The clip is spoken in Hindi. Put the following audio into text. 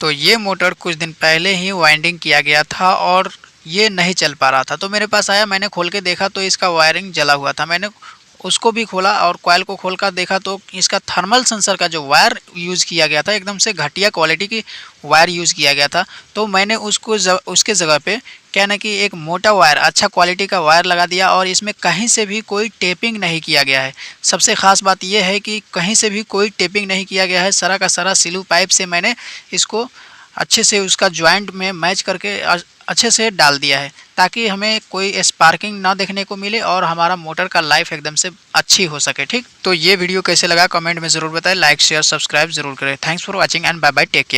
तो ये मोटर कुछ दिन पहले ही वाइंडिंग किया गया था और ये नहीं चल पा रहा था। तो मेरे पास आया, मैंने खोल के देखा तो इसका वायरिंग जला हुआ था। मैंने उसको भी खोला और कॉइल को खोल कर देखा तो इसका थर्मल सेंसर का जो वायर यूज़ किया गया था, एकदम से घटिया क्वालिटी की वायर यूज़ किया गया था। तो मैंने उसके जगह पे क्या ना कि एक मोटा वायर, अच्छा क्वालिटी का वायर लगा दिया और इसमें कहीं से भी कोई टेपिंग नहीं किया गया है। सबसे ख़ास बात यह है कि कहीं से भी कोई टेपिंग नहीं किया गया है। सारा का सारा सिलू पाइप से मैंने इसको अच्छे से उसका जॉइंट में मैच करके अच्छे से डाल दिया है, ताकि हमें कोई स्पार्किंग ना देखने को मिले और हमारा मोटर का लाइफ एकदम से अच्छी हो सके। ठीक, तो ये वीडियो कैसे लगा कमेंट में ज़रूर बताएं, लाइक शेयर सब्सक्राइब जरूर करें। Thanks for watching and bye bye, take care.